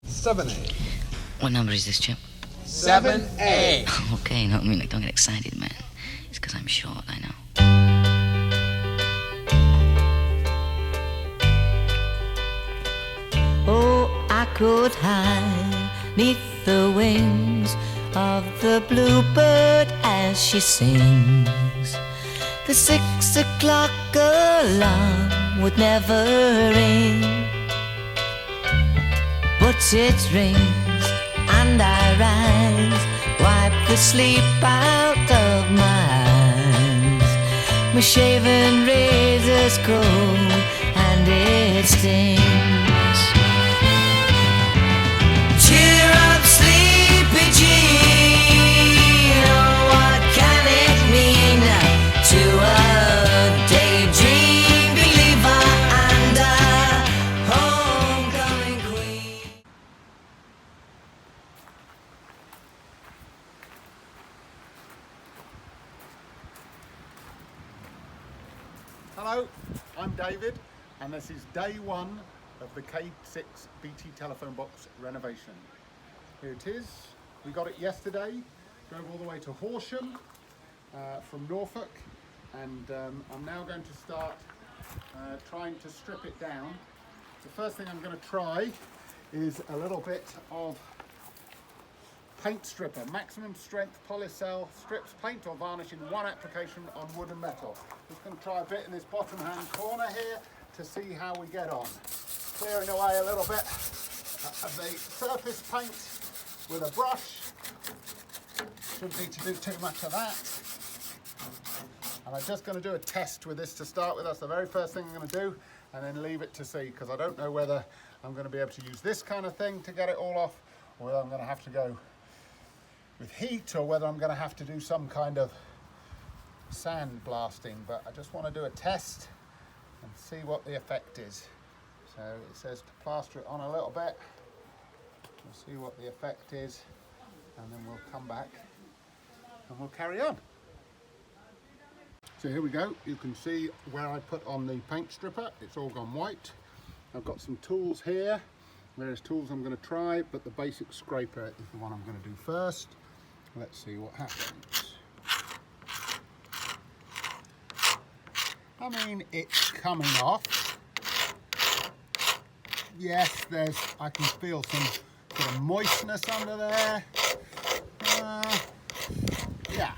7A. What number is this, Chip? 7A. Okay, no, I mean, like, don't get excited, man. It's because I'm short, I know. Oh, I could hide neath the wings of the bluebird as she sings. The 6 o'clock alarm would never ring, but it rings and I rise, wipe the sleep out of my eyes. My shaven razor's cold and it stings. Cheer up, sleepy Jean. Oh, what can it mean to a daydream believer and a homecoming queen? Hello, I'm David, and this is day one of the K6 BT telephone box renovation. Here it is. We got it yesterday, drove all the way to Horsham from Norfolk, and I'm now going to start trying to strip it down. The first thing I'm going to try is a little bit of paint stripper, maximum strength polycell, strips paint or varnish in one application on wood and metal. Just going to try a bit in this bottom hand corner here to see how we get on. Clearing away a little bit of the surface paint with a brush. Shouldn't need to do too much of that. And I'm just going to do a test with this to start with. That's the very first thing I'm going to do, and then leave it to see, because I don't know whether I'm going to be able to use this kind of thing to get it all off, or whether I'm going to have to go with heat, or whether I'm going to have to do some kind of sand blasting. But I just want to do a test and see what the effect is. So it says to plaster it on a little bit. We'll see what the effect is, and then we'll come back and we'll carry on. So here we go. You can see where I put on the paint stripper. It's all gone white. I've got some tools here, various tools I'm going to try, but the basic scraper is the one I'm going to do first. Let's see what happens. I mean, it's coming off. Yes, I can feel some sort of moistness under there. Yeah,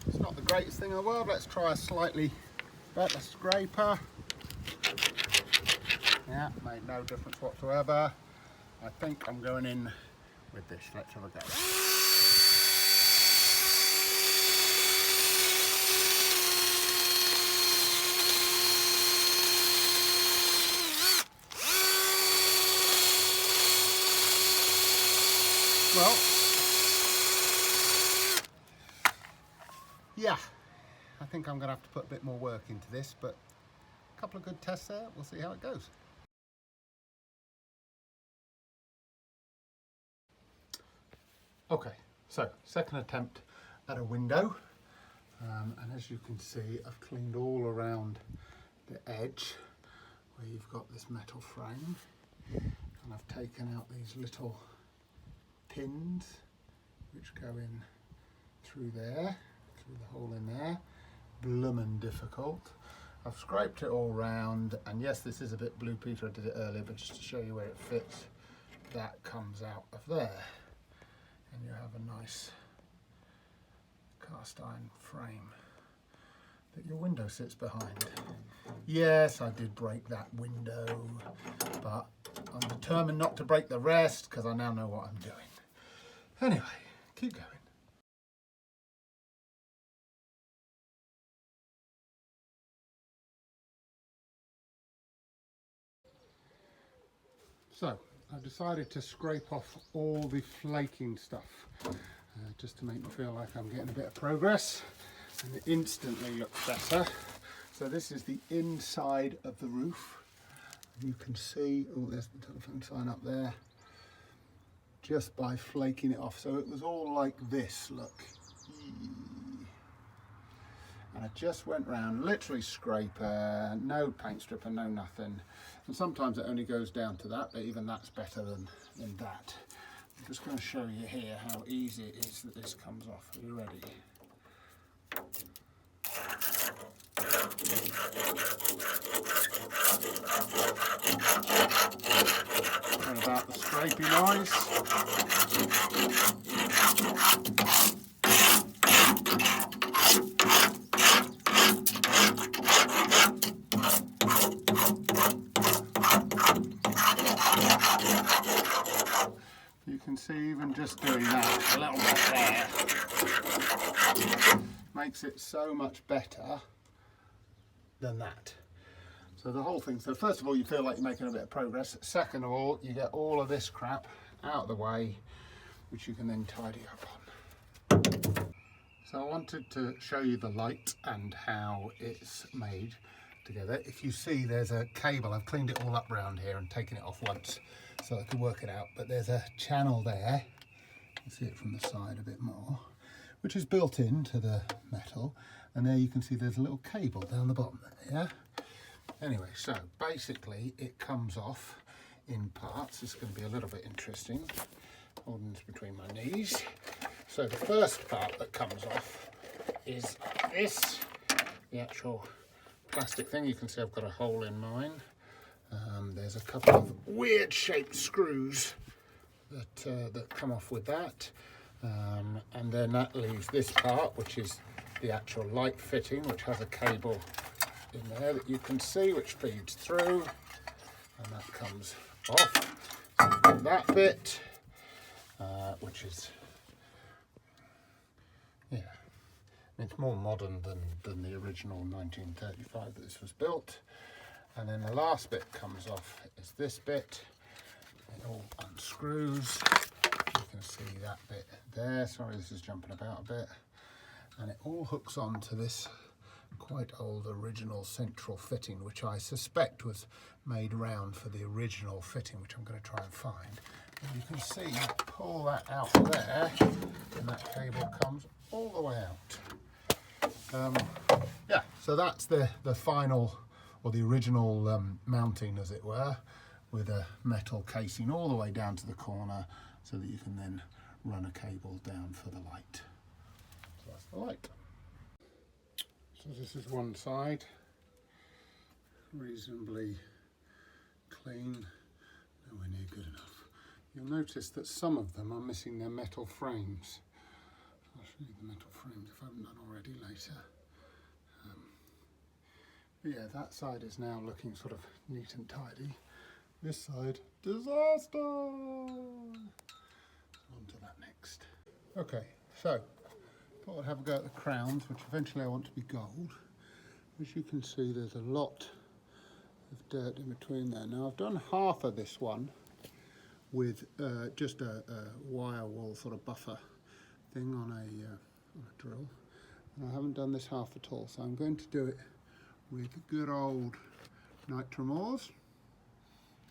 it's not the greatest thing in the world. Let's try a slightly better scraper. Yeah, made no difference whatsoever. I think I'm going in with this. Let's have a go. Well, yeah, I think I'm going to have to put a bit more work into this, but a couple of good tests there. We'll see how it goes. Okay, so second attempt at a window, and as you can see, I've cleaned all around the edge where you've got this metal frame, and I've taken out these little pins which go in through there, through the hole in there. Bloomin' difficult. I've scraped it all round, and yes, this is a bit blue Peter, I did it earlier, but just to show you where it fits, that comes out of there, and you have a nice cast iron frame that your window sits behind. Yes, I did break that window, but I'm determined not to break the rest because I now know what I'm doing. Anyway, keep going. So, I've decided to scrape off all the flaking stuff, just to make me feel like I'm getting a bit of progress, and it instantly looks better. So this is the inside of the roof. You can see, oh, there's the telephone sign up there, just by flaking it off. So it was all like this, look. And I just went round, literally scraper, no paint stripper, no nothing. And sometimes it only goes down to that, but even that's better than that. I'm just going to show you here how easy it is that this comes off. Are you ready? What about the scrapey noise? You can see even just doing that a little bit there makes it so much better than that. So the whole thing, so first of all you feel like you're making a bit of progress. Second of all, you get all of this crap out of the way, which you can then tidy up on. So I wanted to show you the light and how it's made together. If you see there's a cable, I've cleaned it all up round here and taken it off once so I could work it out, but there's a channel there, you can see it from the side a bit more, which is built into the metal, and there you can see there's a little cable down the bottom there, yeah? Anyway, so basically it comes off in parts. It's going to be a little bit interesting, holding this between my knees. So the first part that comes off is this, the actual plastic thing. You can see I've got a hole in mine. There's a couple of weird shaped screws that come off with that, and then that leaves this part, which is the actual light fitting, which has a cable in there that you can see which feeds through, and that comes off. So you've got that bit, which is, yeah, it's more modern than the original 1935 that this was built. And then the last bit comes off is this bit. It all unscrews. You can see that bit there. Sorry, this is jumping about a bit. And it all hooks on to this quite old original central fitting, which I suspect was made round for the original fitting, which I'm going to try and find. And you can see, you pull that out there, and that cable comes all the way out. Yeah, so that's the final, or the original mounting, as it were, with a metal casing all the way down to the corner so that you can then run a cable down for the light. So that's the light. So this is one side, reasonably clean, nowhere near good enough. You'll notice that some of them are missing their metal frames. I'll show you the metal frames if I haven't done already later. But yeah, that side is now looking sort of neat and tidy. This side, disaster! On to that next. Okay, so thought I'd have a go at the crowns, which eventually I want to be gold. As you can see, there's a lot of dirt in between there. Now I've done half of this one with just a wire wool sort of buffer thing on a drill. And I haven't done this half at all, so I'm going to do it with good old nitromors.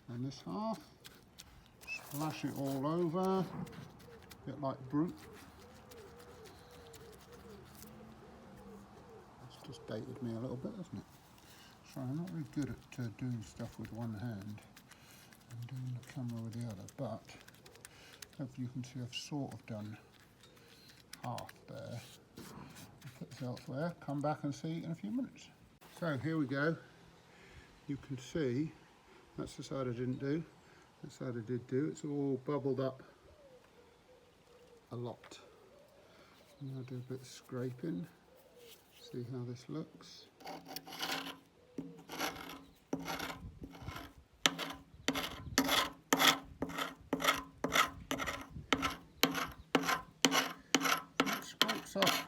And this half, splash it all over, a bit like Brute. That's just dated me a little bit, hasn't it? Sorry, I'm not very good at doing stuff with one hand and doing the camera with the other, but hopefully you can see I've sort of done half there. I'll put this elsewhere, come back and see in a few minutes. So here we go. You can see that's the side I didn't do. That side I did do. It's all bubbled up a lot. And I'll do a bit of scraping. See how this looks. It scrapes off.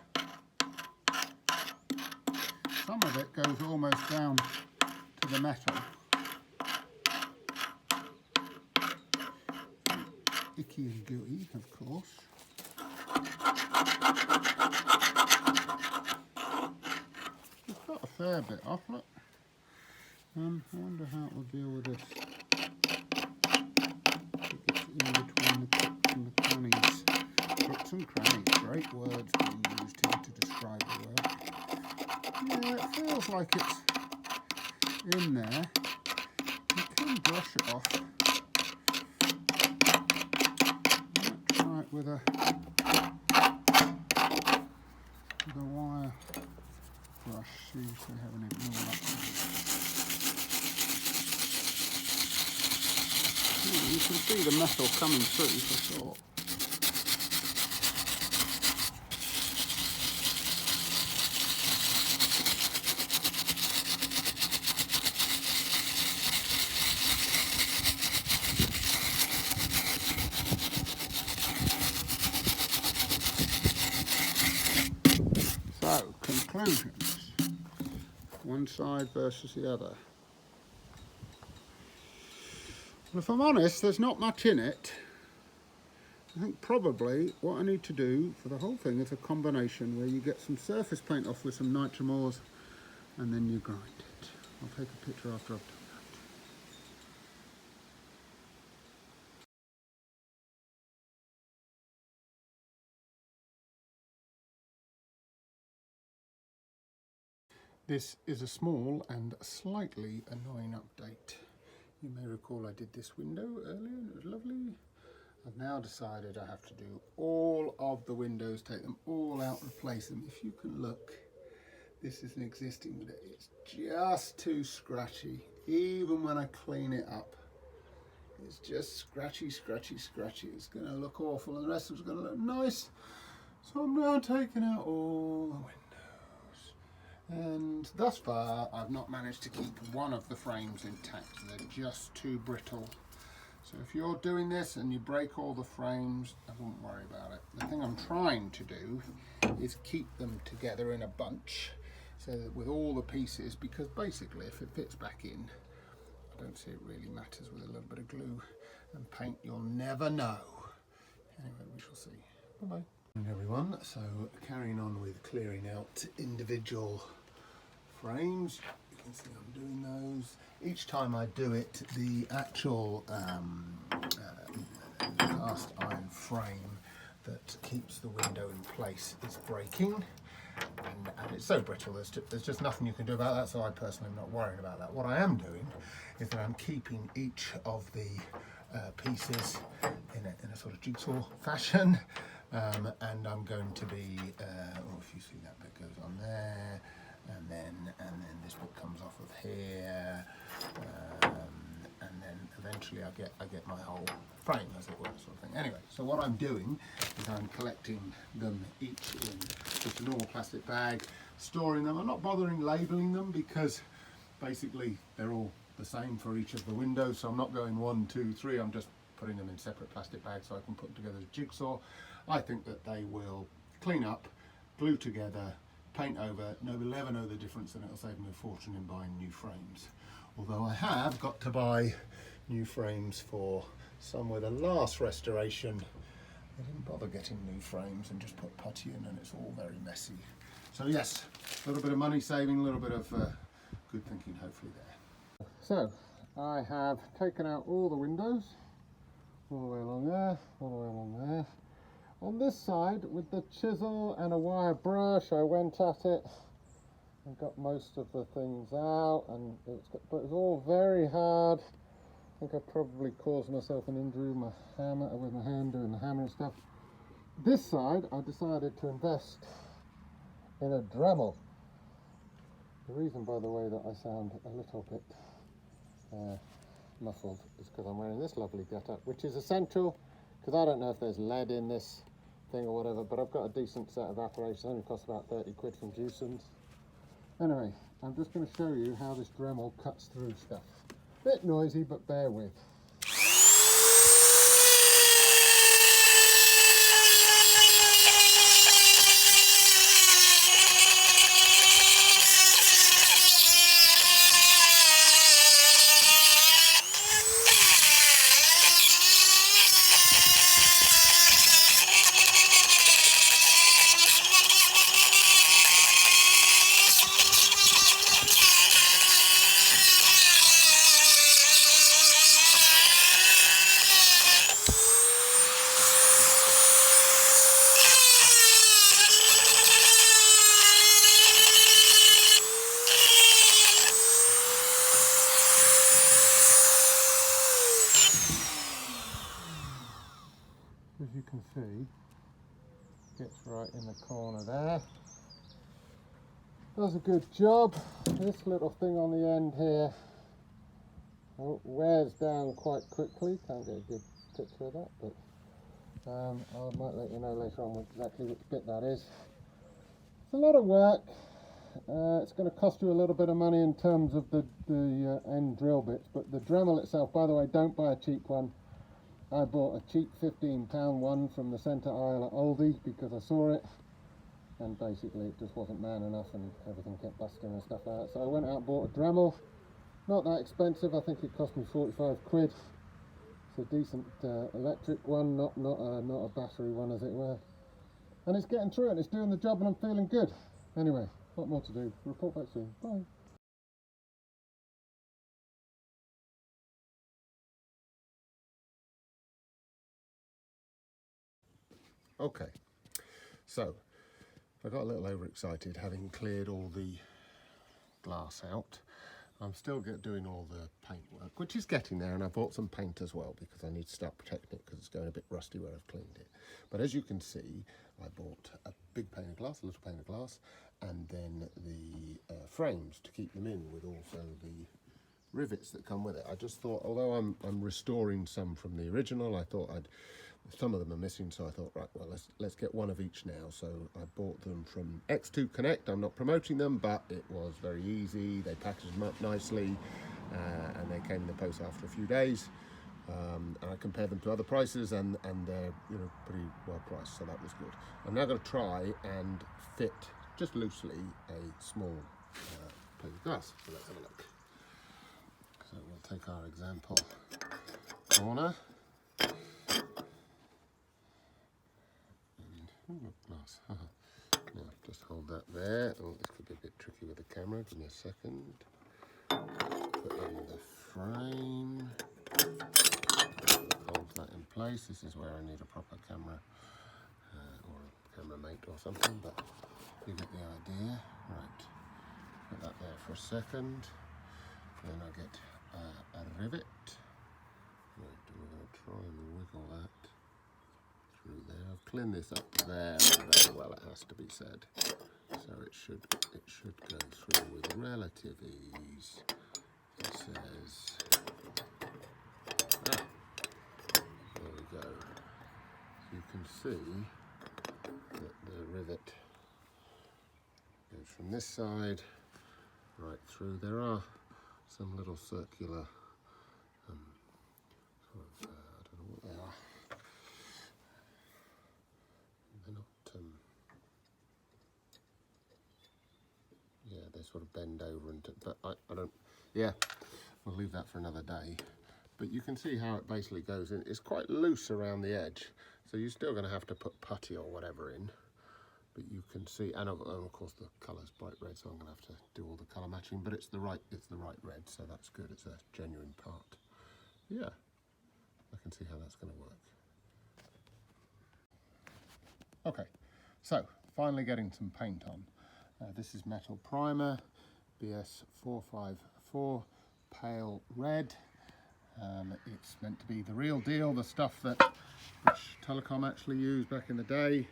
Some of it goes almost down to the metal. Icky and gooey, of course. It's got a fair bit off, look. I wonder how it will deal with this. It gets in between the crooks and the crannies. Crooks and crannies, great words being used here to describe the work. like it's in there, you can brush it off. Try it with a wire brush, see if we have any more luck. You can see the metal coming through for sure. So, conclusions. One side versus the other. Well, if I'm honest, there's not much in it. I think probably what I need to do for the whole thing is a combination where you get some surface paint off with some nitromors and then you grind it. I'll take a picture after I've done that. This is a small and slightly annoying update. You may recall I did this window earlier and it was lovely. I've now decided I have to do all of the windows, take them all out, replace them. If you can look, this is an existing window. It's just too scratchy. Even when I clean it up, it's just scratchy, scratchy, scratchy. It's going to look awful and the rest of it's going to look nice. So I'm now taking out all the windows. And thus far, I've not managed to keep one of the frames intact. They're just too brittle. So if you're doing this and you break all the frames, I won't worry about it. The thing I'm trying to do is keep them together in a bunch so that with all the pieces, because basically if it fits back in, I don't see it really matters with a little bit of glue and paint, you'll never know. Anyway, we shall see. Bye-bye. Everyone, so carrying on with clearing out individual frames. You can see I'm doing those. Each time I do it, the actual cast iron frame that keeps the window in place is breaking, and it's so brittle there's just nothing you can do about that, so I personally am not worrying about that. What I am doing is that I'm keeping each of the pieces in a sort of jigsaw fashion, and I'm going to be, if you see that bit goes on there, and then this bit comes off of here, and then eventually I get my whole frame, as it were, sort of thing. Anyway, so what I'm doing is I'm collecting them each in just a normal plastic bag, storing them. I'm not bothering labelling them because basically they're all the same for each of the windows, so I'm not going 1, 2, 3, I'm just putting them in separate plastic bags so I can put them together as a jigsaw. I think that they will clean up, glue together, paint over, nobody will ever know the difference, and it'll save me a fortune in buying new frames. Although I have got to buy new frames for some with a last restoration. I didn't bother getting new frames and just put putty in, and it's all very messy. So yes, a little bit of money saving, a little bit of good thinking hopefully there. So I have taken out all the windows, all the way along there, all the way along there. On this side, with the chisel and a wire brush, I went at it and got most of the things out, but it was all very hard. I think I probably caused myself an injury with my hand doing the hammering stuff. This side, I decided to invest in a Dremel. The reason, by the way, that I sound a little bit muffled is because I'm wearing this lovely get-up, which is essential because I don't know if there's lead in this thing or whatever, but I've got a decent set of apparatus. It only costs about 30 quid from Jewson's. Anyway, I'm just going to show you how this Dremel cuts through stuff. Bit noisy, but bear with. as you can see, gets right in the corner there. Does a good job. This little thing on the end here wears down quite quickly. Can't get a good picture of that, but I might let you know later on exactly which bit that is. It's a lot of work. It's going to cost you a little bit of money in terms of the end drill bits, but the Dremel itself, by the way, don't buy a cheap one. I bought a cheap £15 one from the centre aisle at Aldi because I saw it, and basically it just wasn't man enough and everything kept busting and stuff like that. So I went out and bought a Dremel. Not that expensive, I think it cost me 45 quid. It's a decent electric one, not a battery one as it were. And it's getting through it, it's doing the job and I'm feeling good. Anyway, a lot more to do. Report back soon. Bye. Okay, so I got a little overexcited having cleared all the glass out. I'm still doing all the paint work, which is getting there, and I bought some paint as well because I need to start protecting it because it's going a bit rusty where I've cleaned it. But as you can see, I bought a big pane of glass, a little pane of glass, and then the frames to keep them in with also the rivets that come with it. I just thought, although I'm restoring some from the original, I thought some of them are missing, so I thought, right, well, let's get one of each now. So I bought them from X2 Connect. I'm not promoting them, but it was very easy. They packaged them up nicely, and they came in the post after a few days. And I compared them to other prices, and they're pretty well priced, so that was good. I'm now going to try and fit just loosely a small pane of glass. So let's have a look. So we'll take our example corner. Glass. Now just hold that there. Oh, this could be a bit tricky with the camera. Give me a second. Put in the frame. Hold that in place. This is where I need a proper camera or a camera mate or something, but you get the idea. Right. Put that there for a second. Then I get a rivet. Right, we're going to try and wiggle that through there. I've cleaned this up very, very well, it has to be said. So it should go through with relative ease. It says, there we go. You can see that the rivet goes from this side right through. There are some little circular I don't know what they are. They're not, yeah, they sort of bend over but I don't, yeah, we'll leave that for another day. But you can see how it basically goes in. It's quite loose around the edge, so you're still going to have to put putty or whatever in. But you can see, and of course the colour's bright red, so I'm going to have to do all the colour matching. But it's the right red, so that's good. It's a genuine part. Yeah, I can see how that's going to work. Okay, so finally getting some paint on. This is metal primer, BS 454 pale red. It's meant to be the real deal, the stuff that British Telecom actually used back in the day.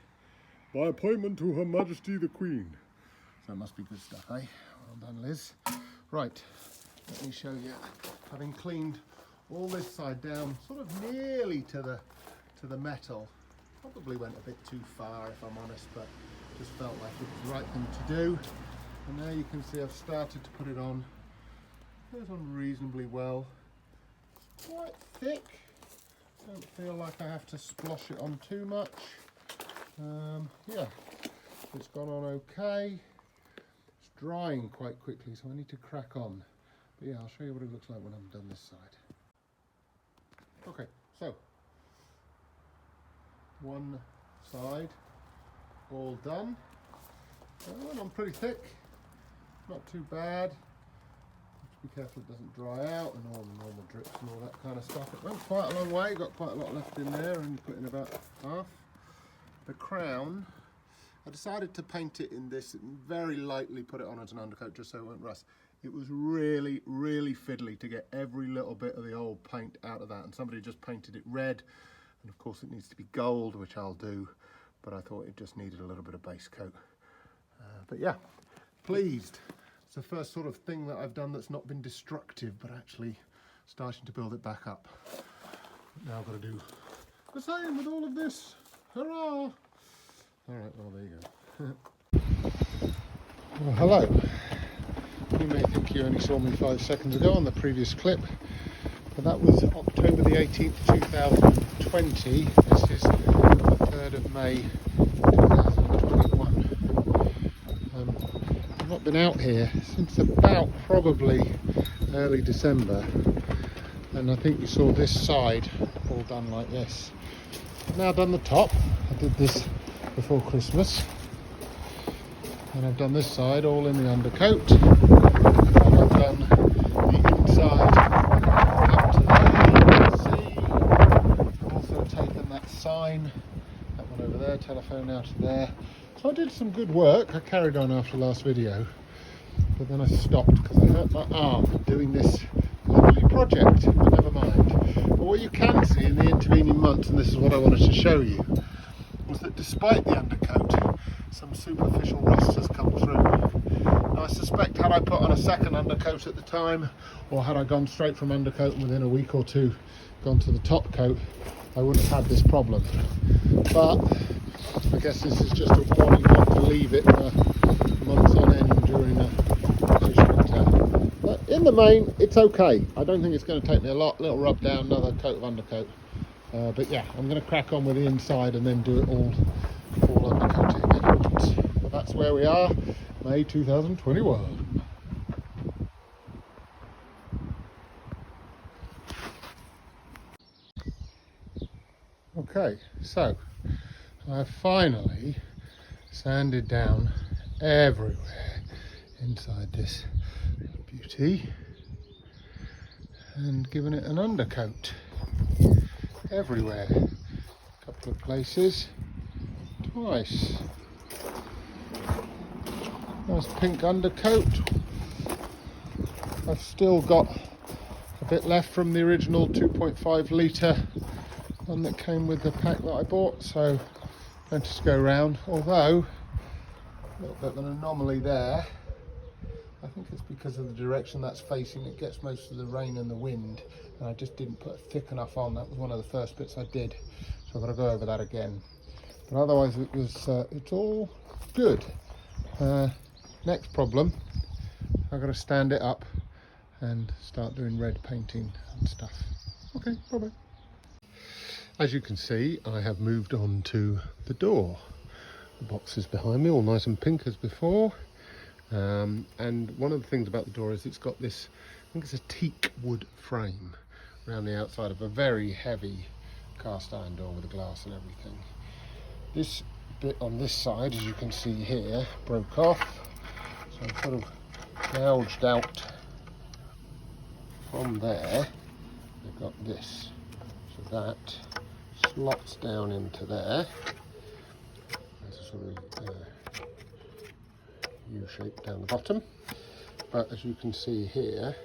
By appointment to Her Majesty the Queen. So it must be good stuff, eh? Well done, Liz. Right, let me show you. Having cleaned all this side down, sort of nearly to the metal. Probably went a bit too far, if I'm honest, but just felt like it was the right thing to do. And now you can see I've started to put it on. It goes on reasonably well. It's quite thick. Don't feel like I have to splosh it on too much. Yeah, it's gone on okay. It's drying quite quickly, so I need to crack on. But yeah, I'll show you what it looks like when I'm done this side. Okay, so one side all done. It went on pretty thick, not too bad. Have to be careful it doesn't dry out and all the normal drips and all that kind of stuff. It went quite a long way, got quite a lot left in there, and put in about half. The crown, I decided to paint it in this and very lightly put it on as an undercoat just so it won't rust. It was really, really fiddly to get every little bit of the old paint out of that, and somebody just painted it red And of course it needs to be gold, which I'll do, but I thought it just needed a little bit of base coat. But yeah, pleased. It's the first sort of thing that I've done that's not been destructive, but actually starting to build it back up. Now I've got to do the same with all of this. Hurrah! All right, well, there you go. Well, hello. You may think you only saw me 5 seconds ago on the previous clip, but that was October the 18th, 2020. This is the 3rd of May, 2021. I've not been out here since about probably early December, and I think you saw this side all done like this. I've now done the top. I did this before Christmas, and I've done this side all in the undercoat, and I've done the inside up to there. You can see I've also taken that sign, that one over there, telephone out to there. So I did some good work. I carried on after last video, but then I stopped because I hurt my arm doing this lovely project, but never mind. But what you can see in the intervening months, and this is what I wanted to show you, was that despite the undercoat, some superficial rust has come through. Now I suspect had I put on a second undercoat at the time, or had I gone straight from undercoat and within a week or two gone to the top coat, I wouldn't have had this problem. But I guess this is just a warning not to leave it for months on end during a British winter. But in the main, it's okay. I don't think it's going to take me a little rub down, another coat of undercoat. But yeah, I'm going to crack on with the inside and then do it all undercoating at once. But that's where we are, May 2021. Okay, so I've finally sanded down everywhere inside this beauty and given it an undercoat everywhere. A couple of places, twice. Nice pink undercoat. I've still got a bit left from the original 2.5 litre one that came with the pack that I bought, so plenty to go around, although a little bit of an anomaly there. I think it's because of the direction that's facing, it gets most of the rain and the wind, and I just didn't put thick enough on. That was one of the first bits I did, so I've got to go over that again. But otherwise it's all good. Next problem, I've got to stand it up and start doing red painting and stuff. Okay, bye-bye. As you can see, I have moved on to the door. The box is behind me, all nice and pink as before. And one of the things about the door is it's got this, I think it's a teak wood frame around the outside of a very heavy cast iron door with the glass and everything. This bit on this side, as you can see here, broke off. So I've sort of gouged out from there. I've got this, so that slots down into there. There's a sort of U shape down the bottom, but as you can see here,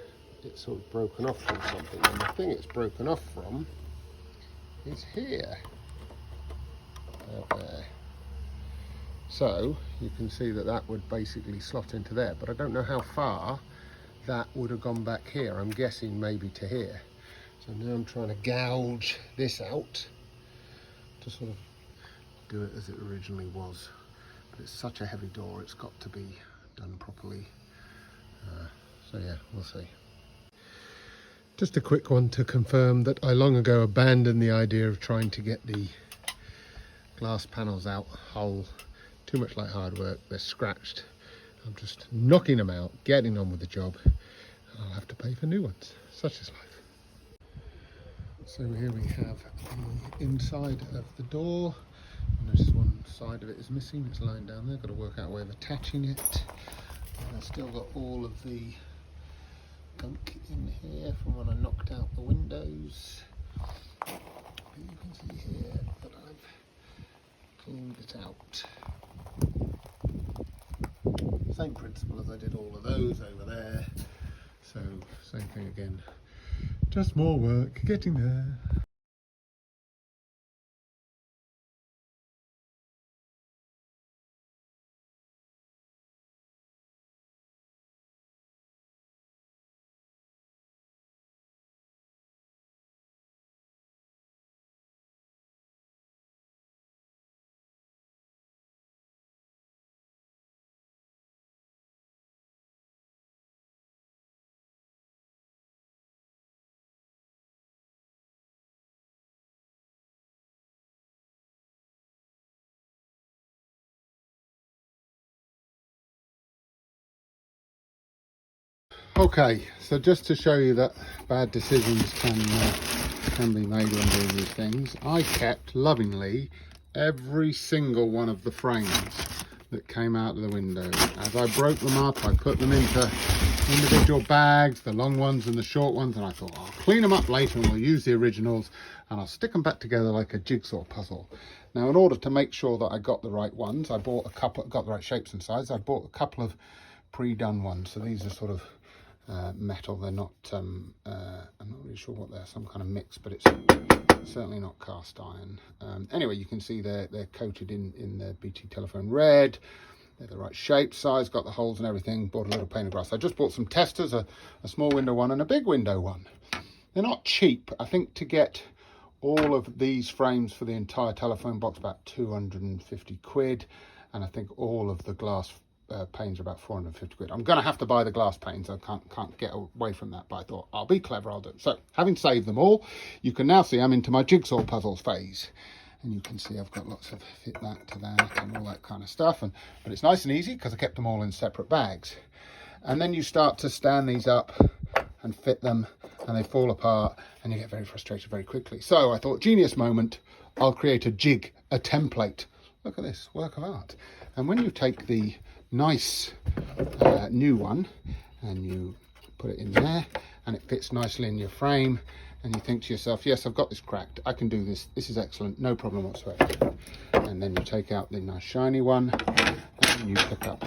it's sort of broken off from something, and the thing it's broken off from is here, out there. So you can see that that would basically slot into there, but I don't know how far that would have gone back here. I'm guessing maybe to here. So now I'm trying to gouge this out to sort of do it as it originally was. But it's such a heavy door, it's got to be done properly. So yeah, we'll see. Just a quick one to confirm that I long ago abandoned the idea of trying to get the glass panels out whole. Too much like hard work, they're scratched. I'm just knocking them out, getting on with the job. I'll have to pay for new ones. Such is life. So here we have the inside of the door. Notice one side of it is missing, it's lying down there. Got to work out a way of attaching it. And I've still got all of the gunk in here from when I knocked out the windows. But you can see here that I've cleaned it out. Same principle as I did all of those over there. So same thing again. Just more work getting there. Okay, so just to show you that bad decisions can be made when doing these things, I kept lovingly every single one of the frames that came out of the window. As I broke them up, I put them into individual bags, the long ones and the short ones, and I thought I'll clean them up later and we'll use the originals and I'll stick them back together like a jigsaw puzzle. Now, in order to make sure that I got the right ones, I bought a couple, got the right shapes and sizes, I bought a couple of pre-done ones. So these are sort of metal. They're not, I'm not really sure what they're, some kind of mix, but it's certainly not cast iron. Anyway, you can see they're coated in the BT Telephone red. They're the right shape, size, got the holes and everything. Bought a little pane of glass. I just bought some testers, a small window one and a big window one. They're not cheap. I think to get all of these frames for the entire telephone box, about 250 quid. And I think all of the glass panes are about 450 quid. I'm going to have to buy the glass panes. I can't get away from that, but I thought I'll be clever, I'll do it. So having saved them all, you can now see I'm into my jigsaw puzzles phase. And you can see I've got lots of fit that to that and all that kind of stuff. But it's nice and easy because I kept them all in separate bags. And then you start to stand these up and fit them and they fall apart and you get very frustrated very quickly. So I thought, genius moment, I'll create a jig, a template. Look at this, work of art. And when you take the nice new one and you put it in there and it fits nicely in your frame and you think to yourself, yes, I've got this cracked, I can do this, this is excellent, no problem whatsoever. And then you take out the nice shiny one and you pick up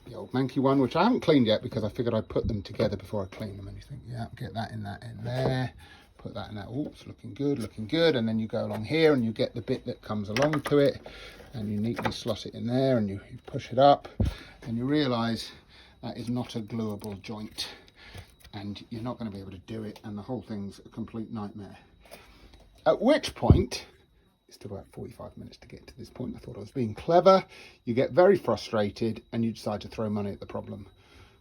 the old manky one, which I haven't cleaned yet because I figured I'd put them together before I clean them. And you think, yeah, get that in there, put that in that, oops, looking good. And then you go along here and you get the bit that comes along to it and you neatly slot it in there and you push it up and you realise that is not a gluable joint and you're not going to be able to do it and the whole thing's a complete nightmare. At which point, it took about 45 minutes to get to this point. I thought I was being clever. You get very frustrated and you decide to throw money at the problem.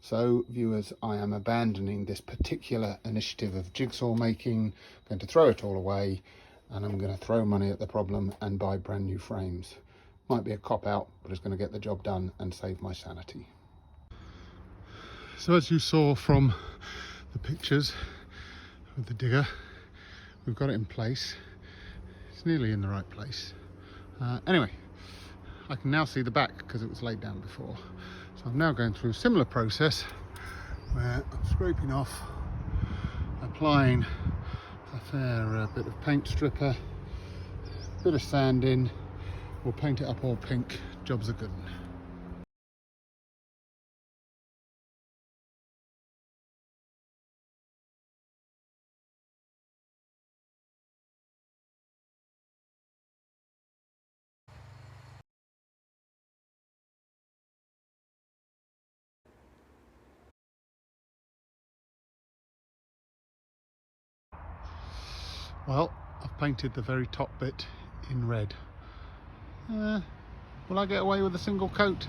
So viewers, I am abandoning this particular initiative of jigsaw making. I'm going to throw it all away and I'm going to throw money at the problem and buy brand new frames. Might be a cop-out, but it's going to get the job done and save my sanity. So as you saw from the pictures of the digger, we've got it in place. It's nearly in the right place. Anyway, I can now see the back because it was laid down before. So I'm now going through a similar process where I'm scraping off, applying a fair bit of paint stripper, a bit of sand in. We'll paint it up all pink, job's a good one. Well, I've painted the very top bit in red. Will I get away with a single coat?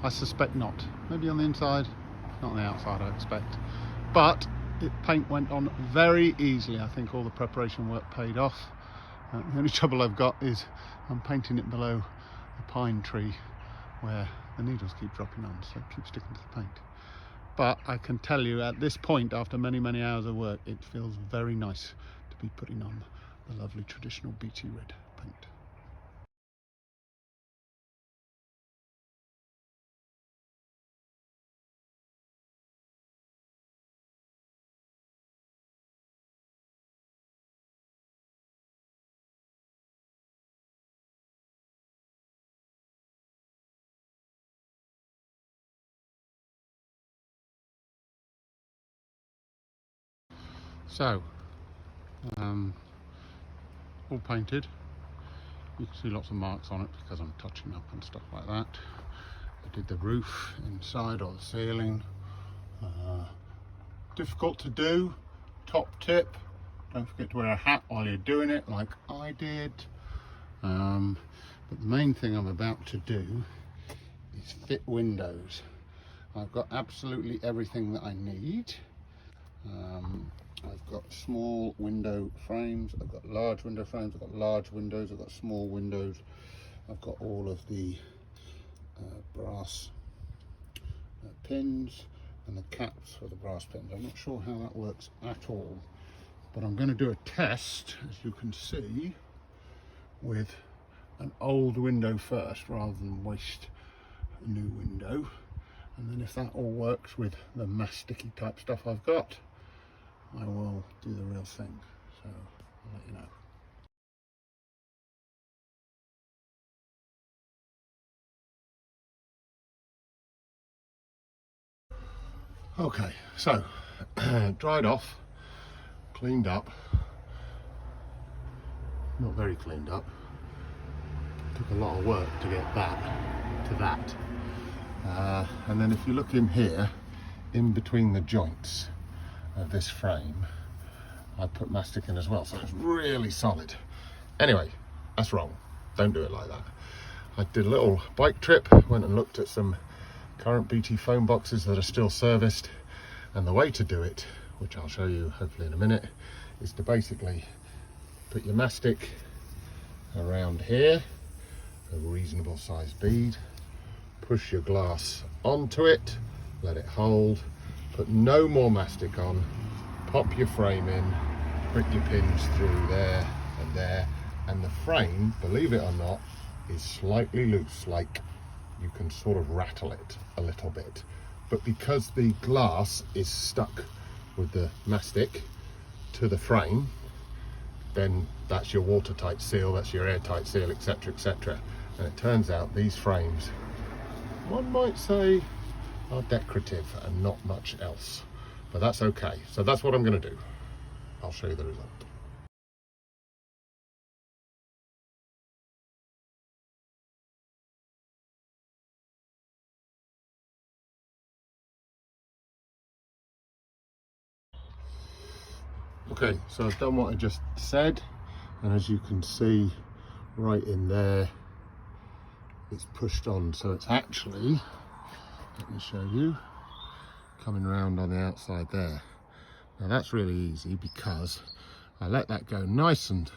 I suspect not. Maybe on the inside, not on the outside I expect. But paint went on very easily. I think all the preparation work paid off. The only trouble I've got is I'm painting it below a pine tree where the needles keep dropping on, so it keeps sticking to the paint. But I can tell you at this point, after many, many hours of work, it feels very nice to be putting on the lovely traditional BT red paint. So, all painted. You can see lots of marks on it because I'm touching up and stuff like that. I did the roof inside or the ceiling. Difficult to do. Top tip, don't forget to wear a hat while you're doing it like I did. But the main thing I'm about to do is fit windows. I've got absolutely everything that I need. I've got small window frames, I've got large window frames, I've got large windows, I've got small windows, I've got all of the brass pins, and the caps for the brass pins. I'm not sure how that works at all, but I'm going to do a test, as you can see, with an old window first rather than waste a new window, and then if that all works with the masticky type stuff I've got, I will do the real thing. So I'll let you know. Okay, so dried off, cleaned up, not very cleaned up, took a lot of work to get that to that. And then if you look in here, in between the joints of this frame, I put mastic in as well, so it's really solid. Anyway, that's wrong, don't do it like that. I did a little bike trip, went and looked at some current BT phone boxes that are still serviced, and the way to do it, which I'll show you hopefully in a minute, is to basically put your mastic around here, a reasonable sized bead, push your glass onto it, let it hold, put no more mastic on, pop your frame in, put your pins through there, and the frame, believe it or not, is slightly loose, like you can sort of rattle it a little bit, but because the glass is stuck with the mastic to the frame, then that's your watertight seal, that's your airtight seal, etc, etc. And it turns out these frames, one might say, are decorative and not much else, but that's okay. So that's what I'm going to do. I'll show you the result. Okay, so I've done what I just said, and as you can see right in there, it's pushed on, so it's actually, let me show you, coming around on the outside there. Now that's really easy because I let that go nice and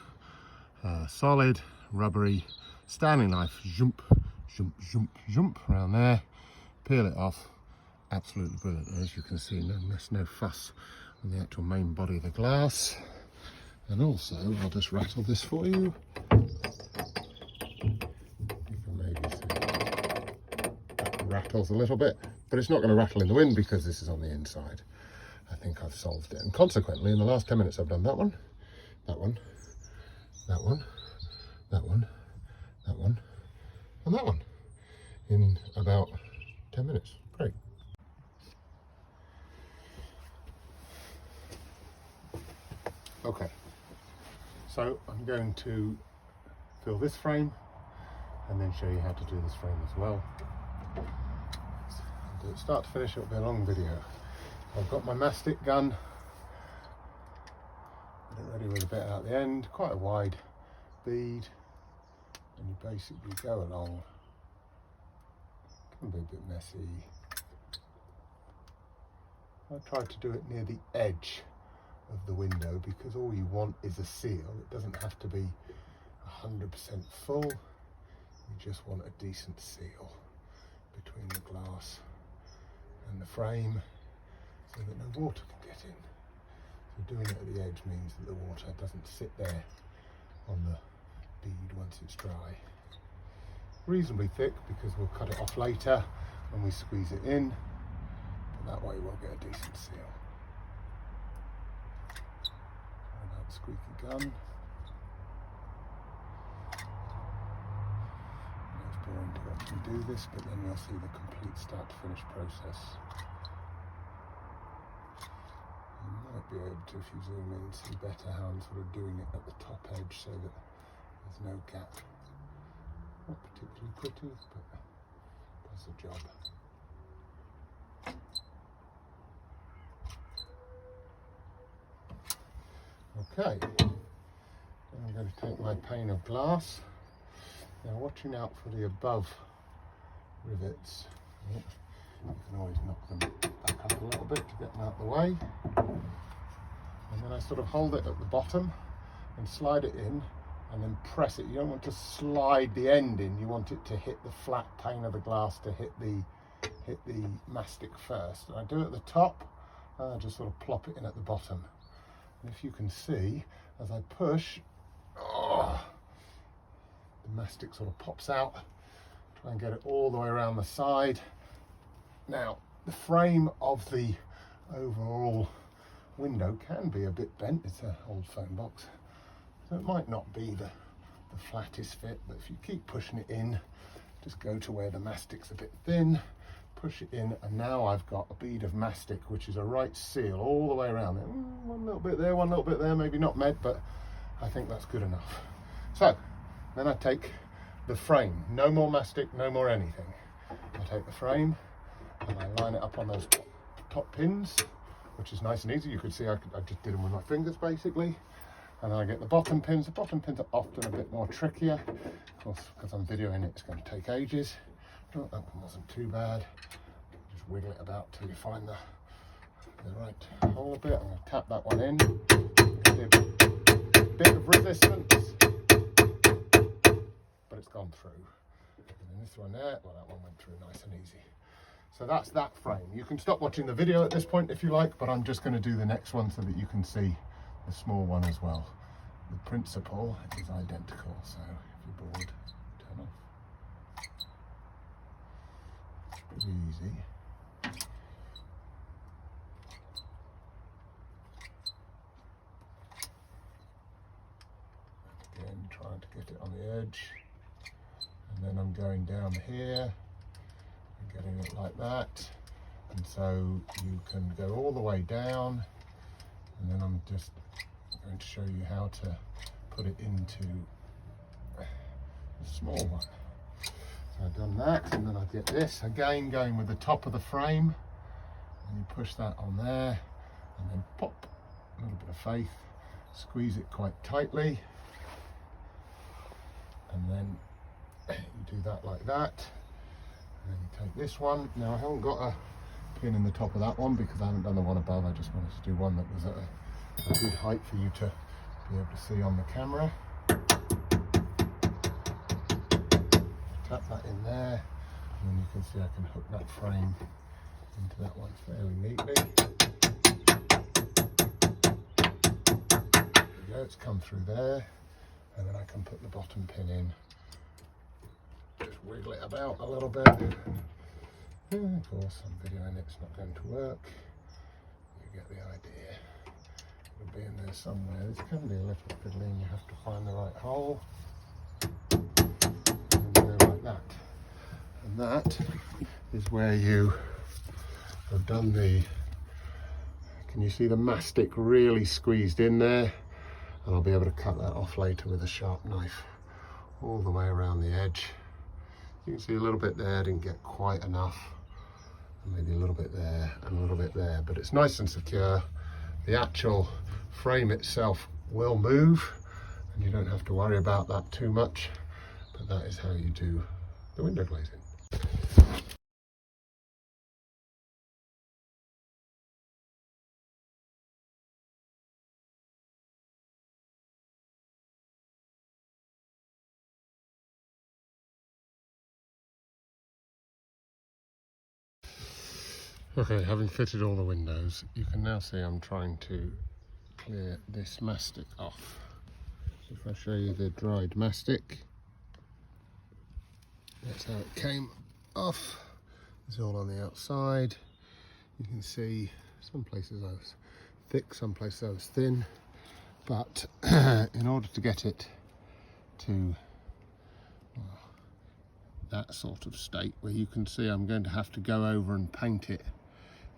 solid, rubbery, Stanley knife, jump, jump, jump, jump around there, peel it off, absolutely brilliant. As you can see, no mess, no fuss on the actual main body of the glass. And also, I'll just rattle this for you. You can maybe see it rattles a little bit, but it's not going to rattle in the wind because this is on the inside. I think I've solved it. And consequently, in the last 10 minutes, I've done that one, that one, that one, that one, that one, and that one in about 10 minutes. Great. Okay, so I'm going to fill this frame and then show you how to do this frame as well. Do it start to finish, it'll be a long video. I've got my mastic gun, get it ready with a bit out the end, quite a wide bead, and you basically go along. It can be a bit messy. I tried to do it near the edge of the window because all you want is a seal. It doesn't have to be 100% full, you just want a decent seal between the glass and the frame so that no water can get in. So doing it at the edge means that the water doesn't sit there on the bead once it's dry. Reasonably thick because we'll cut it off later when we squeeze it in, but that way we'll get a decent seal. Squeaky gun. It's boring to watch me do this, but then you'll see the complete start to finish process. You might be able to, if you zoom in, see better how I'm sort of doing it at the top edge so that there's no gap. Not particularly pretty, but does the job. Okay, then I'm going to take my pane of glass. Now watching out for the above rivets. You can always knock them back up a little bit to get them out of the way. And then I sort of hold it at the bottom and slide it in and then press it. You don't want to slide the end in, you want it to hit the flat pane of the glass to hit hit the mastic first. And I do it at the top, and I just sort of plop it in at the bottom. And if you can see, as I push, the mastic sort of pops out. Try and get it all the way around the side. Now, the frame of the overall window can be a bit bent. It's an old phone box, so it might not be the flattest fit, but if you keep pushing it in, just go to where the mastic's a bit thin, push it in, and now I've got a bead of mastic, which is a right seal all the way around it. One little bit there, one little bit there, maybe not med, but I think that's good enough. So then I take the frame, no more mastic, no more anything. I take the frame and I line it up on those top pins, which is nice and easy. You could see I just did them with my fingers basically. And then I get the bottom pins. The bottom pins are often a bit more trickier. Of course, because I'm videoing it, it's going to take ages. Oh, that one wasn't too bad. Just wiggle it about till you find the right hole a bit. I'm going to tap that one in. A bit of resistance, but it's gone through. And then this one there, well, that one went through nice and easy. So that's that frame. You can stop watching the video at this point if you like, but I'm just going to do the next one so that you can see the small one as well. The principle is identical, so if you're bored, turn off. It's pretty easy. Again, trying to get it on the edge, and then I'm going down here and getting it like that, and so you can go all the way down. And then I'm just going to show you how to put it into the small one. So I've done that, and then I get this, again going with the top of the frame, and you push that on there, and then pop, a little bit of faith, squeeze it quite tightly, and then you do that like that, and then you take this one. Now I haven't got a pin in the top of that one because I haven't done the one above. I just wanted to do one that was at a good height for you to be able to see on the camera. Tap that in there, and then you can see I can hook that frame into that one fairly neatly. There we go, it's come through there, and then I can put the bottom pin in. Just wiggle it about a little bit. Of course, I'm videoing it, it's not going to work. You get the idea. It'll be in there somewhere. This can be a little fiddly and you have to find the right hole. And go like that. And that is where you have done the, can you see the mastic really squeezed in there? And I'll be able to cut that off later with a sharp knife all the way around the edge. You can see a little bit there, I didn't get quite enough. And maybe a little bit there and a little bit there, but it's nice and secure. The actual frame itself will move and you don't have to worry about that too much, but that is how you do the window glazing. Okay, having fitted all the windows, you can now see I'm trying to clear this mastic off. So if I show you the dried mastic, that's how it came off. It's all on the outside. You can see some places I was thick, some places I was thin, but in order to get it to that sort of state where you can see I'm going to have to go over and paint it,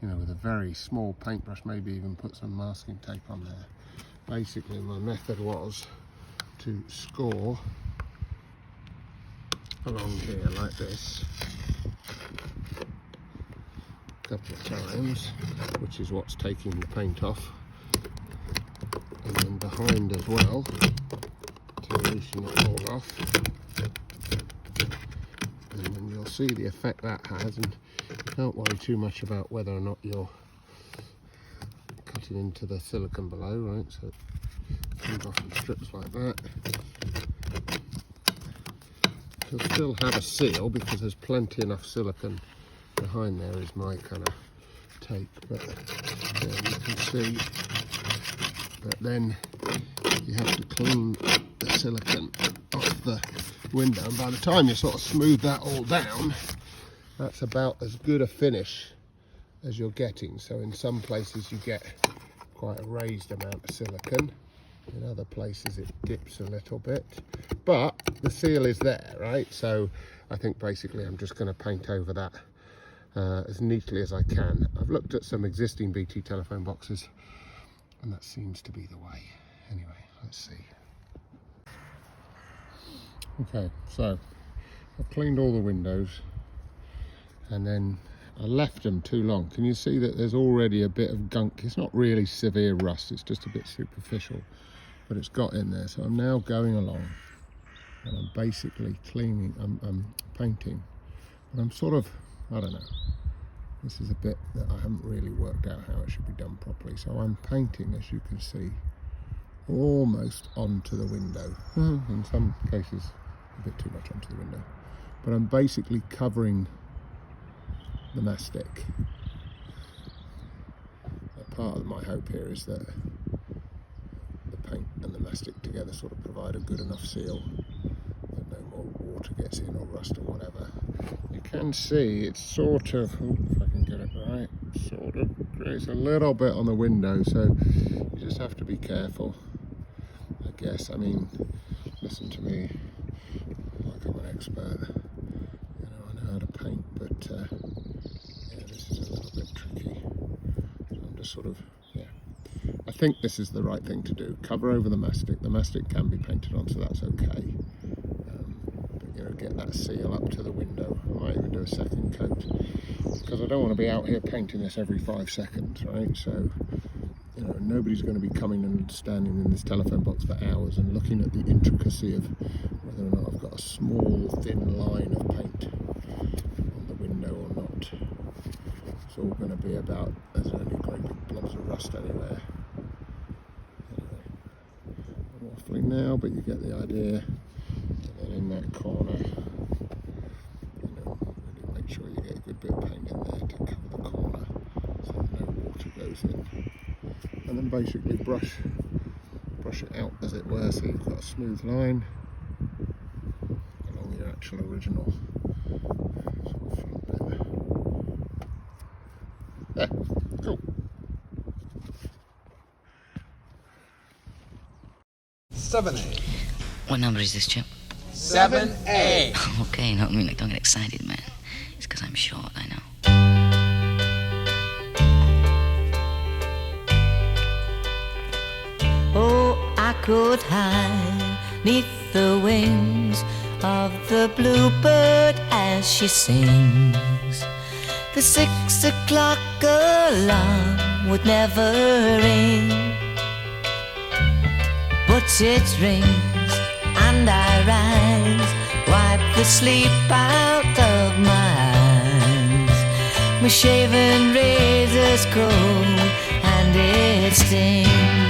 you know, with a very small paintbrush, maybe even put some masking tape on there. Basically my method was to score along here like this a couple of times, which is what's taking the paint off, and then behind as well to loosen it all off. And then you'll see the effect that has, and you can't worry too much about whether or not you're cutting into the silicone below, right? So it comes off in strips like that. You'll still have a seal because there's plenty enough silicone to behind there is my kind of take, but you can see that then you have to clean the silicone off the window, and by the time you sort of smooth that all down, that's about as good a finish as you're getting. So in some places you get quite a raised amount of silicone, in other places it dips a little bit, but the seal is there, right? So I think basically I'm just going to paint over that as neatly as I can. I've looked at some existing BT telephone boxes and that seems to be the way. Anyway, let's see. Okay, so I've cleaned all the windows and then I left them too long. Can you see that there's already a bit of gunk? It's not really severe rust, it's just a bit superficial, but it's got in there. So I'm now going along and I'm basically cleaning, I'm painting, and I'm sort of, I don't know, this is a bit that I haven't really worked out how it should be done properly. So I'm painting, as you can see, almost onto the window. In some cases a bit too much onto the window, but I'm basically covering the mastic. Part of my hope here is that the paint and the mastic together sort of provide a good enough seal that no more water gets in or rust or whatever. You can see it's sort of, if I can get it right, sort of creates a little bit on the window, so you just have to be careful, I guess. I mean, listen to me like I'm an expert. You know, I know how to paint, but yeah, this is a little bit tricky. So I'm just sort of, yeah. I think this is the right thing to do. Cover over the mastic. The mastic can be painted on, so that's okay. But you know, get that seal up to the window. I might even do a second coat because I don't want to be out here painting this every 5 seconds, right? So, you know, nobody's going to be coming and standing in this telephone box for hours and looking at the intricacy of whether or not I've got a small thin line of paint on the window or not. It's all going to be about, there's only great big blobs of rust anywhere. Anyway, I'm waffling now, but you get the idea. And then in that corner, you know, really make sure you get a good bit of paint in there to cover the corner so that no water goes in. And then basically brush it out, as it were, so you've got a smooth line along your actual original sort of front bit. There, cool. 7A. What number is this, chap? 7A. Okay, no, I mean, like, don't get excited, man. It's because I'm short, I know. Oh, I could hide neath the wings of the bluebird as she sings. The 6 o'clock alarm would never ring, but it rings and I rise, wipe the sleep out of my eyes. My shaven razor's cold and it stings.